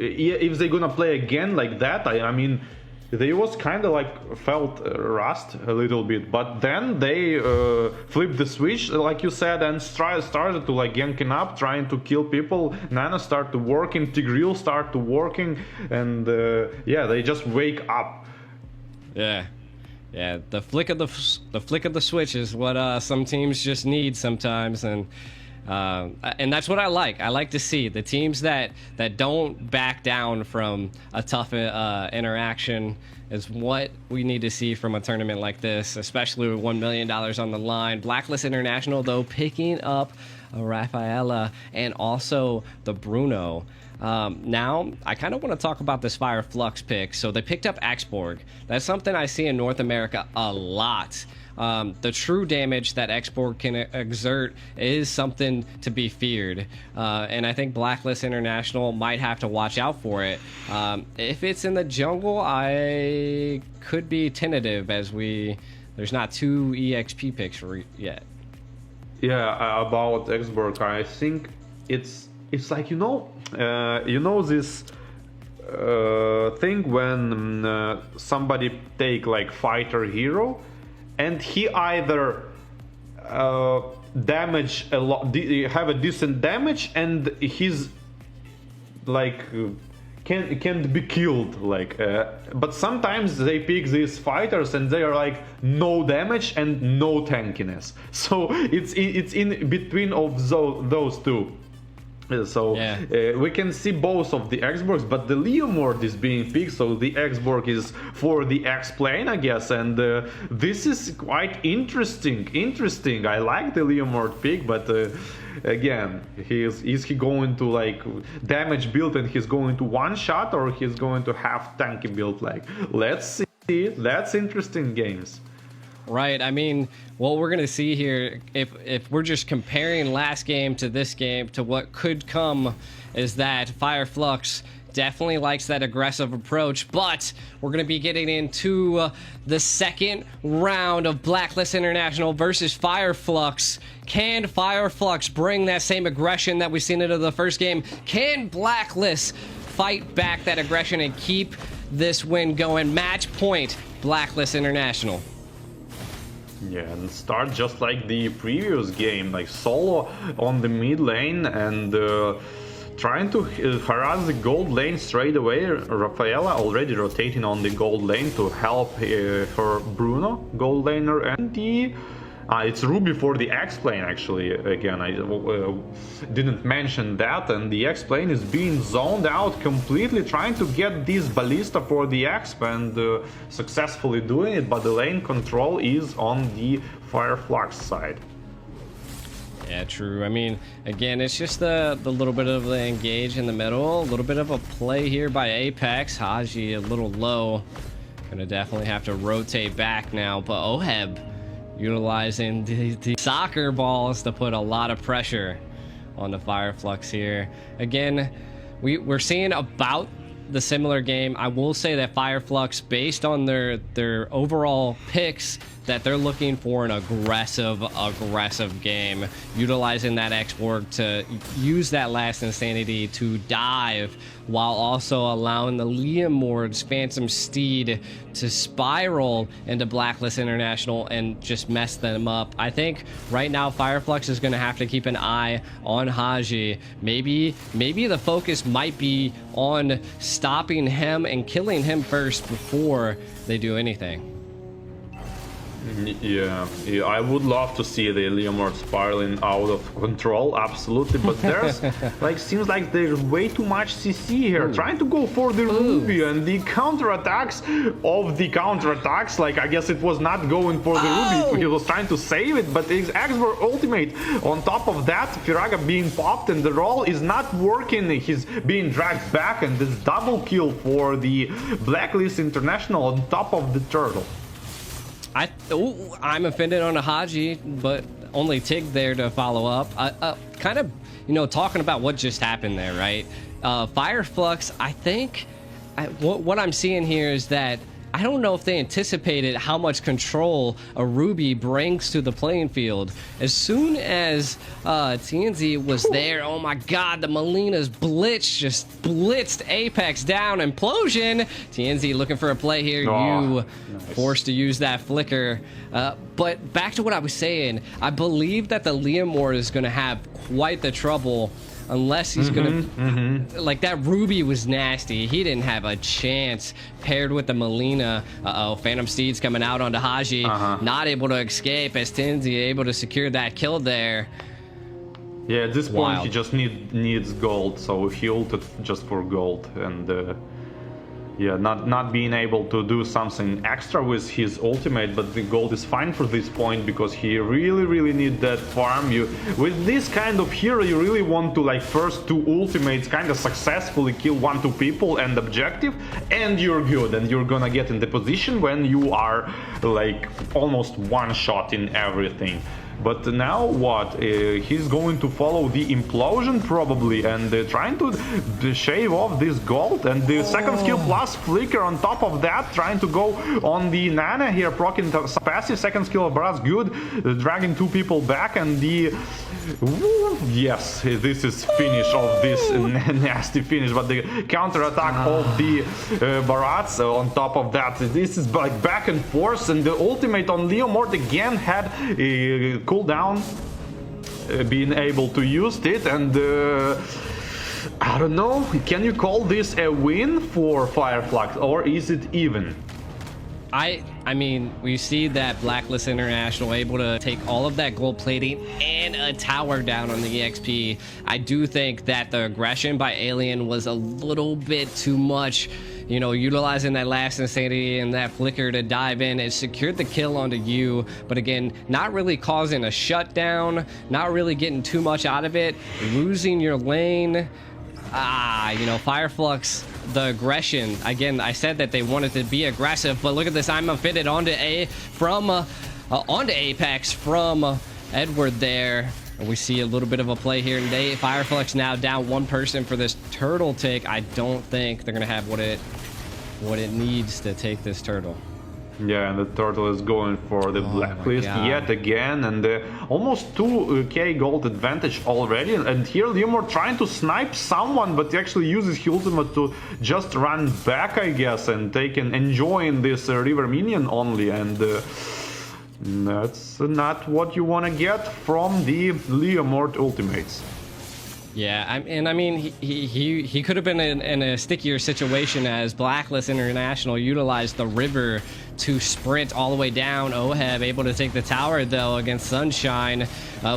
if they're gonna play again like that, I mean, they was kind of like felt rust a little bit, but then they flipped the switch, like you said, and started to like ganking up, trying to kill people. Nana start to working, Tigreal start to working, and yeah, they just wake up. Yeah. Yeah, the flick of the switch is what some teams just need sometimes, and that's what I like. I like to see the teams that don't back down from a tough interaction is what we need to see from a tournament like this, especially with $1 million on the line. Blacklist International, though, picking up a Rafaela and also the Bruno. Now, I kind of want to talk about this Fire Flux pick. So they picked up Xborg. That's something I see in North America a lot. The true damage that Xborg can exert is something to be feared. And I think Blacklist International might have to watch out for it. If it's in the jungle, I could be tentative as there's not 2 EXP picks yet. Yeah, about Xborg, I think it's like, this thing when somebody take like fighter hero and he either damage a lot, have a decent damage, and he's like can be killed, like but sometimes they pick these fighters and they are like no damage and no tankiness, so it's in between of those two. So yeah. We can see both of the Xborgs, but the Leomord is being picked, so the Xborg is for the X-Plane, I guess, and this is quite interesting. I like the Leomord pick, but again, is he going to like damage build and he's going to one-shot, or he's going to have tanky build? Like, let's see. That's interesting games. Right. I mean, what we're going to see here, if we're just comparing last game to this game to what could come, is that Fire Flux definitely likes that aggressive approach, but we're going to be getting into the second round of Blacklist International versus Fire Flux. Can Fire Flux bring that same aggression that we've seen into the first game? Can Blacklist fight back that aggression and keep this win going? Match point, Blacklist International. Yeah, and start just like the previous game, like solo on the mid lane and trying to harass the gold lane straight away. Rafaela already rotating on the gold lane to help her Bruno, gold laner, and the it's Ruby for the X-Plane, actually. Again, I didn't mention that, and the X-Plane is being zoned out completely, trying to get this Ballista for the X, and successfully doing it, but the lane control is on the Fire Flux side. Yeah, true. I mean, again, it's just the little bit of the engage in the middle, a little bit of a play here by Apex. Haji a little low. Gonna definitely have to rotate back now, but Oheb utilizing the soccer balls to put a lot of pressure on the Fire Flux here. Again, we're seeing about the similar game. I will say that Fire Flux, based on their overall picks, that they're looking for an aggressive game, utilizing that Xborg to use that last insanity to dive, while also allowing the Leomord's Phantom Steed to spiral into Blacklist International and just mess them up. I think right now Fire Flux is going to have to keep an eye on Haji. Maybe the focus might be on stopping him and killing him first before they do anything. Yeah, I would love to see the Leomord spiraling out of control, absolutely, but there's like, seems like there's way too much CC here. Trying to go for the Ruby and the counterattacks of the counterattacks. Like, I guess it was not going for the Ruby, he was trying to save it, but his Xborg ultimate on top of that, Firaga being popped and the roll is not working. He's being dragged back, and this double kill for the Blacklist International on top of the turtle. I'm offended on a Haji, but only Tig there to follow up. Kind of, talking about what just happened there, right? Fire Flux, I think what I'm seeing here is that I don't know if they anticipated how much control a Ruby brings to the playing field. As soon as TNZ was there, oh my god, the Molina's blitz just blitzed Apex down. Implosion. TNZ looking for a play here. Nice. Forced to use that flicker. But back to what I was saying, I believe that the Leomord is going to have quite the trouble unless he's gonna like that Ruby was nasty. He didn't have a chance paired with the Molina. Phantom Steed's coming out onto Haji, not able to escape as Tinzy able to secure that kill there. Yeah, at this point he just needs gold, so he ulted just for gold, and yeah, not being able to do something extra with his ultimate, but the gold is fine for this point because he really need that farm. With this kind of hero, you really want to, like, first two ultimates kind of successfully kill 1-2 people and objective, and you're good, and you're gonna get in the position when you are like almost one shot in everything. But now what? He's going to follow the implosion probably, and trying to shave off this gold, and the second skill plus flicker on top of that, trying to go on the Nana here, proccing some passive. Second skill of Brass good, dragging 2 people back, and the yes, this is finish of this nasty finish, but the counter attack of the Barats on top of that, this is like back and forth, and the ultimate on Leomord again had a cooldown, being able to use it, and I don't know, can you call this a win for Fireflux, or is it even? I mean, we see that Blacklist International able to take all of that gold plating and a tower down on the EXP. I do think that the aggression by Alien was a little bit too much. You know, utilizing that last insanity and that flicker to dive in, it secured the kill onto you, but again, not really causing a shutdown, not really getting too much out of it, losing your lane. You know, Fireflux, the aggression. Again, I said that they wanted to be aggressive, but look at this. I'm fitted onto onto Apex from Edward there. And we see a little bit of a play here today. Fireflux now down 1 person for this turtle take. I don't think they're gonna have what it needs to take this turtle. Yeah, and the turtle is going for the blacklist yet again, and almost 2k gold advantage already. And here Leomord trying to snipe someone, but he actually uses his ultimate to just run back, I guess, and enjoying this river minion only. And that's not what you want to get from the Leomord ultimates. Yeah, I mean, he could have been in a stickier situation as Blacklist International utilized the river to sprint all the way down. Oheb able to take the tower, though, against Sunshine.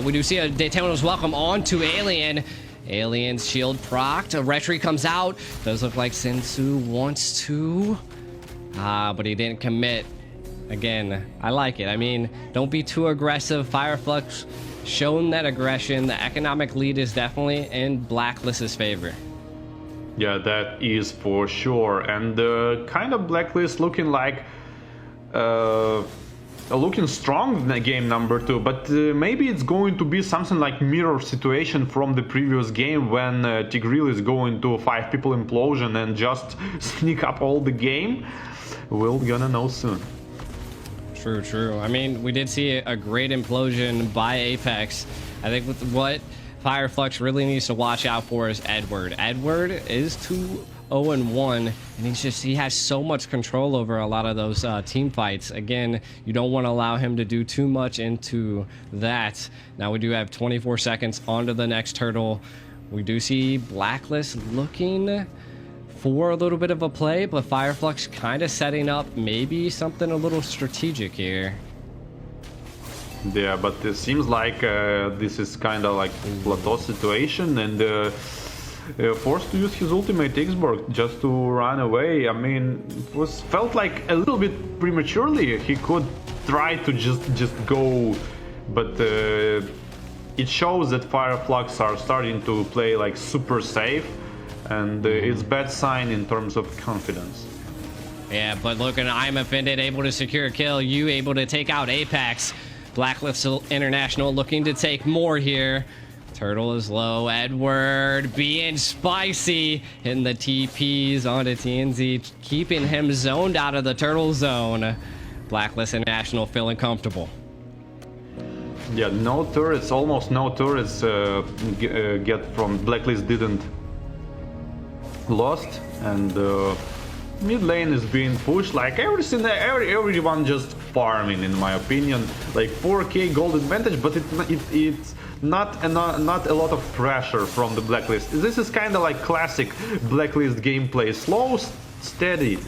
We do see a Daytona's welcome onto Alien. Alien's shield procced. A retreat comes out. Does look like Sensu wants to. But he didn't commit. Again, I like it. I mean, don't be too aggressive. Fireflux shown that aggression. The economic lead is definitely in Blacklist's favor. Yeah, that is for sure. And kind of Blacklist looking like looking strong in game number 2, but maybe it's going to be something like mirror situation from the previous game when Tigreal is going to 5 people implosion and just sneak up all the game. We're gonna know soon. True. I mean, we did see a great implosion by Apex. I think with what Fireflux really needs to watch out for is Edward. Edward is 2-0-1, and he has so much control over a lot of those team fights. Again, you don't want to allow him to do too much into that. Now we do have 24 seconds onto the next turtle. We do see Blacklist looking for a little bit of a play, but Fireflux kind of setting up maybe something a little strategic here. Yeah, but it seems like this is kind of like plateau situation, and forced to use his ultimate Xborg just to run away. I mean, it felt like a little bit prematurely. He could try to just go, but it shows that Fireflux are starting to play like super safe, and it's bad sign in terms of confidence. Yeah, but look, I'm offended, able to secure a kill. You able to take out Apex. Blacklist International looking to take more here. Turtle is low. Edward being spicy, hitting the TPs onto TNZ, keeping him zoned out of the turtle zone. Blacklist International feeling comfortable. Yeah, no turrets, almost no turrets get from Blacklist didn't lost, and mid lane is being pushed like everyone just farming, in my opinion. Like 4k gold advantage, but it's not a lot of pressure from the Blacklist. This is kind of like classic Blacklist gameplay: slow, steady,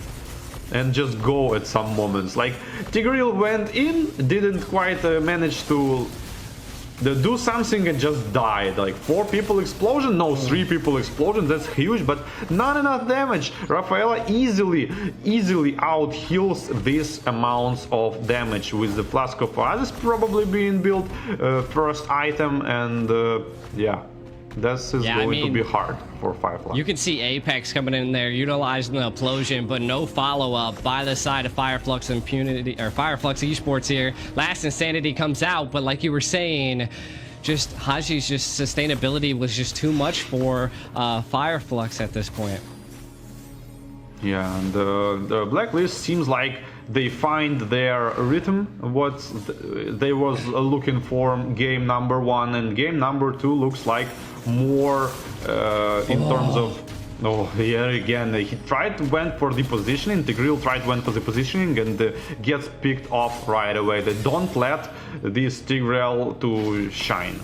and just go at some moments. Like Tigreal went in, didn't quite manage to do something and just died. Like 4 people explosion, no, 3 people explosion, that's huge, but not enough damage. Rafaela easily out heals these amounts of damage with the Flask of Oasis probably being built first item, and yeah. This is going to be hard for Fireflux. You can see Apex coming in there, utilizing the implosion, but no follow-up by the side of Fireflux Impunity, or Fireflux Esports here. Last Insanity comes out, but like you were saying, just Haji's sustainability was just too much for Fireflux at this point. Yeah, and the Blacklist seems like they find their rhythm, what they was looking for game number 1, and game number 2 looks like more in terms of here again he went for the positioning. Tigreal went for the positioning and gets picked off right away. They don't let this Tigreal to shine.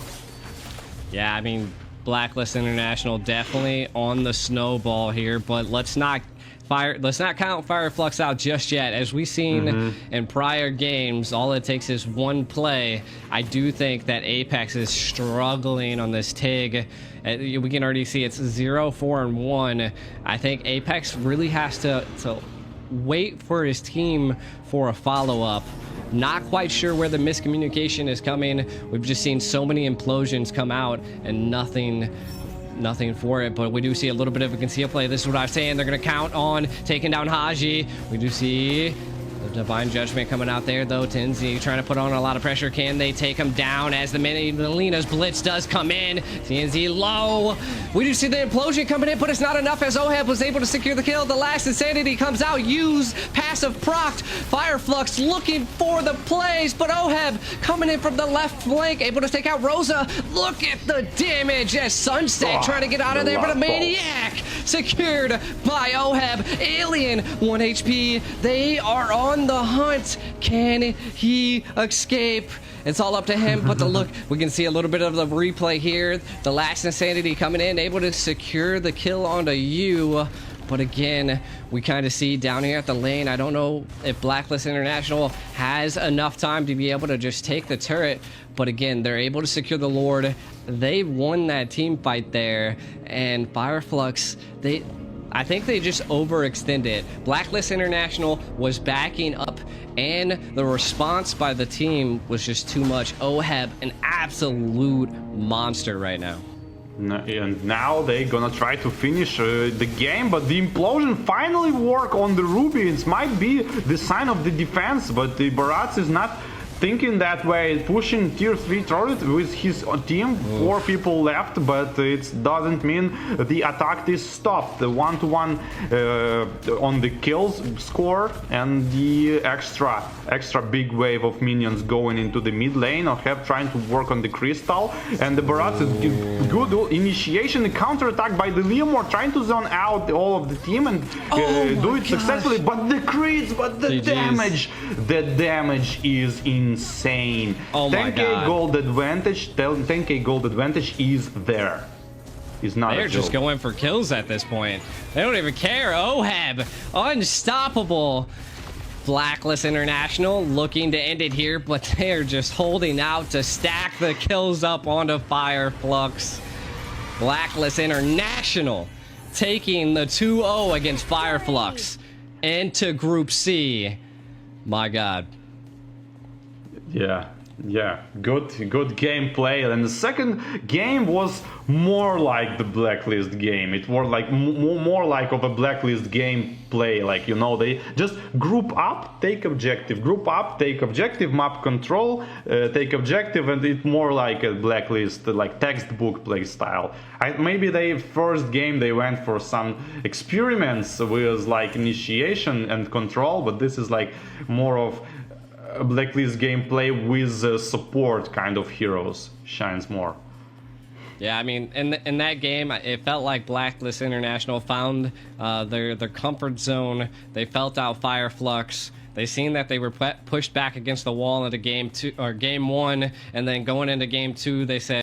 Yeah, I mean, Blacklist International definitely on the snowball here, but let's not count Fireflux out just yet. As we've seen in prior games, all it takes is one play. I do think that Apex is struggling on this TIG. We can already see it's 0-4-1. I think Apex really has to wait for his team for a follow-up. Not quite sure where the miscommunication is coming. We've just seen so many implosions come out and nothing for it, but we do see a little bit of a conceal play. This is what I'm saying. They're going to count on taking down Haji. We do see the Divine Judgment coming out there, though. TNZ trying to put on a lot of pressure. Can they take him down as the Melina's Blitz does come in? TNZ low. We do see the implosion coming in, but it's not enough as Oheb was able to secure the kill. The Last Insanity comes out. Use passive procced. Fireflux looking for the plays, but Oheb coming in from the left flank, able to take out Rosa. Look at the damage as Sunset trying to get out of there, but a Maniac secured by Oheb. Alien 1 HP. They are on the hunt. Can he escape? It's all up to him, but look, we can see a little bit of the replay here. The Last Insanity coming in, able to secure the kill onto you. But again, we kind of see down here at the lane, I don't know if Blacklist International has enough time to be able to just take the turret. But again, they're able to secure the Lord. They won that team fight there. And Fireflux, I think they just overextended. Blacklist International was backing up, and the response by the team was just too much. Oheb, an absolute monster right now. And now they're gonna try to finish the game, but the implosion finally work on the Ruby. It might be the sign of the defense, but the Barats is not thinking that way, pushing tier 3 turret with his team. 4 people left, but it doesn't mean the attack is stopped. The 1-to-1 on the kills score, and the extra big wave of minions going into the mid lane. Oheb trying to work on the crystal, and the Barats is good initiation, counter attack by the Leomore, trying to zone out all of the team and do it successfully. But the crits, but the damage is insane. 10k gold advantage. 10k gold advantage is there. Is not. They're just going for kills at this point. They don't even care. Oheb, unstoppable. Blacklist International looking to end it here, but they're just holding out to stack the kills up onto Fireflux. Blacklist International taking the 2-0 against Fireflux into Group C. My God. Yeah. Yeah, good gameplay. And the second game was more like the Blacklist game. It was like more like of a Blacklist gameplay. Like, you know, they just group up, take objective, group up, take objective, map control, take objective, and it's more like a Blacklist, like textbook play style. Maybe they first game they went for some experiments with like initiation and control, but this is like more of Blacklist gameplay with support kind of heroes shines more. Yeah, I mean, in that game, it felt like Blacklist International found their comfort zone. They felt out Fireflux. They seen that they were pushed back against the wall into game 1, and then going into game 2, they said,